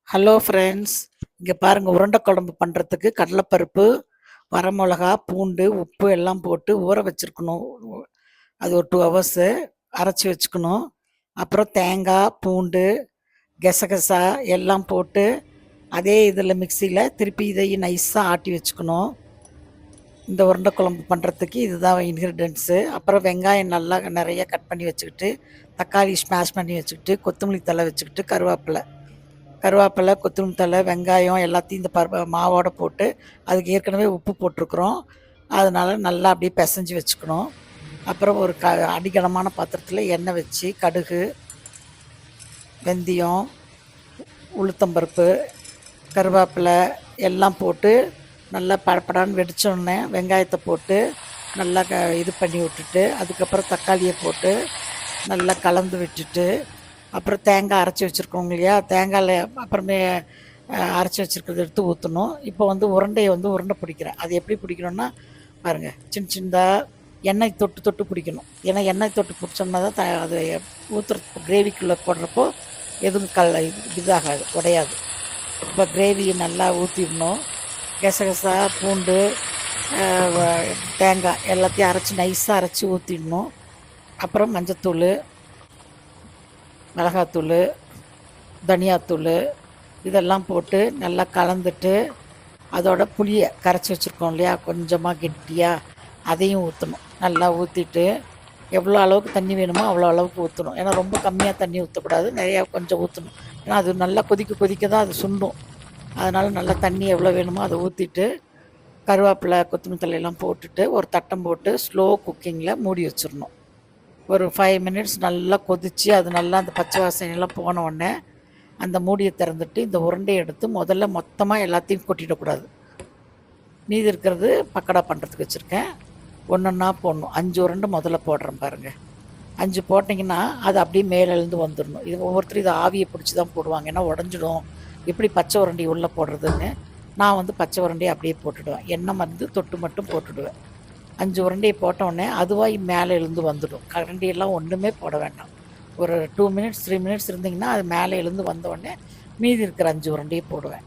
Hello friends, இங்கே பாருங்கள். உருண்டை குழம்பு பண்ணுறதுக்கு கடலைப்பருப்பு, வரமிளகா, பூண்டு, உப்பு எல்லாம் போட்டு ஊற வச்சுருக்கணும். அது ஒரு 2 ஹவர்ஸு அரைச்சி வச்சுக்கணும். அப்புறம் தேங்காய், பூண்டு, கசகசா எல்லாம் போட்டு அதே இதில் மிக்சியில் திருப்பி இதையும் நைஸாக ஆட்டி வச்சுக்கணும். இந்த உருண்டை குழம்பு பண்ணுறதுக்கு இதுதான் இன்க்ரீடியன்ட்ஸு. அப்புறம் வெங்காயம் நல்லா நிறைய கட் பண்ணி வச்சுக்கிட்டு, தக்காளி ஸ்மாஷ் பண்ணி வச்சுக்கிட்டு, கொத்தமல்லி தழை வச்சுக்கிட்டு, கருவேப்பிலை, கொத்தமல்லி தழை, வெங்காயம் எல்லாத்தையும் இந்த மாவோட போட்டு அதுக்கு ஏற்கனவே உப்பு போட்டிருக்குறோம். அதனால் நல்லா அப்படியே பிசைஞ்சு வச்சுக்கணும். அப்புறம் ஒரு அடிகனமான பாத்திரத்தில் எண்ணெய் வச்சு கடுகு, வெந்தயம், உளுத்தம்பருப்பு, கருவேப்பிலை எல்லாம் போட்டு நல்லா படப்படான்னு வெடித்தோடனே வெங்காயத்தை போட்டு நல்லா இது பண்ணி விட்டுட்டு, அதுக்கப்புறம் தக்காளியை போட்டு நல்லா கலந்து விட்டுட்டு, அப்புறம் தேங்காய் அரைச்சி வச்சுருக்கோங்க இல்லையா, தேங்காயில் அப்புறமே அரைச்சி வச்சுருக்கிறத எடுத்து ஊற்றணும். இப்போ உருண்டையை உருண்டை பிடிக்கிறேன். அது எப்படி பிடிக்கணும்னா பாருங்கள், சின்ன சின்னதாக எண்ணெய் தொட்டு தொட்டு பிடிக்கணும். ஏன்னா எண்ணெய் தொட்டு பிடிச்சோம்னா தான் அது ஊற்றுற கிரேவிக்குள்ளே போடுறப்போ எதுவும் இதாகாது, உடையாது. இப்போ கிரேவியை நல்லா ஊற்றிடணும். கசகசா, பூண்டு, தேங்காய் எல்லாத்தையும் அரைச்சி நைஸாக அரைச்சி ஊற்றிடணும். அப்புறம் மஞ்சத்தூள், மிளகாத்தூள், தனியாத்தூள் இதெல்லாம் போட்டு நல்லா கலந்துட்டு, அதோட புளியை கரைச்சி வச்சுருக்கோம் இல்லையா, கொஞ்சமாக கெட்டியாக அதையும் ஊற்றணும். நல்லா ஊற்றிட்டு எவ்வளோ அளவுக்கு தண்ணி வேணுமோ அவ்வளோ அளவுக்கு ஊற்றணும். ஏன்னா ரொம்ப கம்மியாக தண்ணி ஊற்றக்கூடாது, நிறையா கொஞ்சம் ஊற்றணும். ஏன்னா அது நல்லா கொதிக்க கொதிக்க தான் அது சுண்டும். அதனால் நல்லா தண்ணி எவ்வளோ வேணுமோ அதை ஊற்றிட்டு, கருவேப்பிலை, கொத்தமல்லி தழையெல்லாம் போட்டுட்டு ஒரு தட்டம் போட்டு ஸ்லோ குக்கிங்கில் மூடி வச்சிடணும். ஒரு 5 மினிட்ஸ் நல்லா கொதித்து அது நல்லா அந்த பச்சை வாசனையெல்லாம் போன உடனே அந்த மூடியை திறந்துட்டு இந்த உருண்டையை எடுத்து முதல்ல மொத்தமாக எல்லாத்தையும் கொட்டிடக்கூடாது. மீதி இருக்கிறது பக்கடா பண்ணுறதுக்கு வச்சுருக்கேன். ஒன்றா போடணும். 5 உருண்டை முதல்ல போடுறேன் பாருங்கள். 5 போட்டிங்கன்னா அது அப்படியே மேலேருந்து வந்துடணும். இது ஒவ்வொருத்தரும் இதை ஆவியை பிடிச்சி தான் போடுவாங்க, ஏன்னா உடஞ்சிடும். எப்படி பச்சை உருண்டை உள்ளே போடுறதுன்னு நான் பச்சை உருண்டையை அப்படியே போட்டுடுவேன். எண்ணெய் தொட்டு மட்டும் போட்டுடுவேன். 5 உருண்டையை போட்டோடனே அதுவாக மேலே எழுந்து வந்துடும். கரண்டியெல்லாம் ஒன்றுமே போட வேண்டாம். ஒரு 2 மினிட்ஸ் 3 மினிட்ஸ் இருந்திங்கன்னா அது மேலே எழுந்து வந்தோடனே மீதி இருக்கிற 5 உருண்டையை போடுவேன்.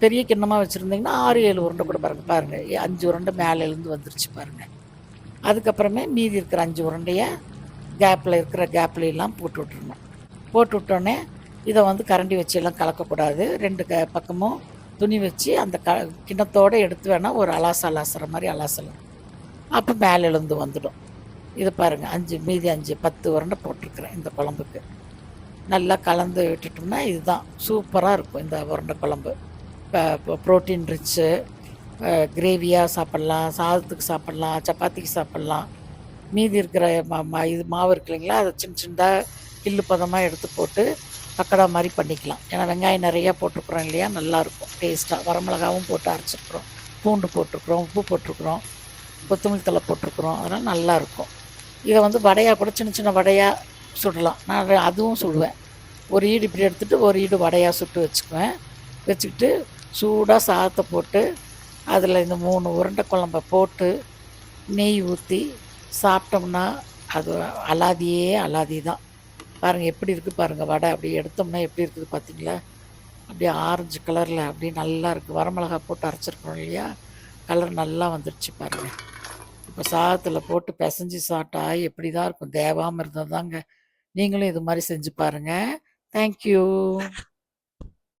பெரிய கிண்ணமாக வச்சுருந்திங்கன்னா 6-7 உருண்டை கூட பாருங்கள் 5 உருண்டை மேலே எழுந்து வந்துருச்சு பாருங்கள். அதுக்கப்புறமே மீதி இருக்கிற 5 உருண்டையை கேப்லையெல்லாம் போட்டு விட்டுருணும். போட்டு விட்டோடனே இதை கரண்டி வச்சு எல்லாம் கலக்கக்கூடாது. 2 பக்கமும் துணி வச்சு அந்த கிண்ணத்தோடு எடுத்து வேணால் ஒரு அலாசுற மாதிரி அலாசலாம். அப்போ மேலே எழுந்து வந்துடும். இது பாருங்கள், மீதி 10 உருண்டை போட்டிருக்கிறேன் இந்த குழம்புக்கு. நல்லா கலந்து விட்டுட்டோம்னா இதுதான் சூப்பராக இருக்கும் இந்த உருண்டை குழம்பு. இப்போ ப்ரோட்டீன் ரிச்சு, கிரேவியாக சாப்பிட்லாம், சாதத்துக்கு சாப்பிட்லாம், சப்பாத்திக்கு சாப்பிட்லாம். மீதி இருக்கிற இது மாவு இருக்கு இல்லைங்களா, அதை சின்ன சின்னதாக கில்லு பதமாக எடுத்து போட்டு பக்கடா மாதிரி பண்ணிக்கலாம். ஏன்னா வெங்காயம் நிறையா போட்டிருக்குறோம் இல்லையா, நல்லாயிருக்கும் டேஸ்ட்டாக. வரமிளகாவும் போட்டு அரைச்சிருக்குறோம், பூண்டு போட்டிருக்குறோம், உப்பு போட்டிருக்குறோம், கொத்தமல்லி தழை போட்டிருக்குறோம். அதனால் நல்லாயிருக்கும். இதை வடையாக கூட சின்ன சின்ன வடையாக சுடலாம். நான் அதுவும் சுடுவேன். ஒரு ஈடு இப்படி எடுத்துகிட்டு ஒரு ஈடு வடையாக சுட்டு வச்சுக்குவேன். வச்சுக்கிட்டு சூடாக சாதத்தை போட்டு அதில் இந்த 3 உருண்டை குழம்பை போட்டு நெய் ஊற்றி சாப்பிட்டோம்னா அது அலாதி தான். பாருங்கள் எப்படி இருக்குது பாருங்கள். வடை அப்படி எடுத்தோம்னா எப்படி இருக்குது பார்த்தீங்களா, அப்படியே ஆரஞ்சு கலரில் அப்படியே நல்லா இருக்குது. வரமிளகா போட்டு அரைச்சிருக்கோம் இல்லையா, கலர் நல்லா வந்துடுச்சு பாருங்கள். இப்போ சாதத்தில் போட்டு பிசைஞ்சு சாப்பிட்டா எப்படி தான் இருக்கும், தேவாமல் இருந்தால் தாங்க. நீங்களும் இது மாதிரி செஞ்சு பாருங்கள். தேங்க்யூ.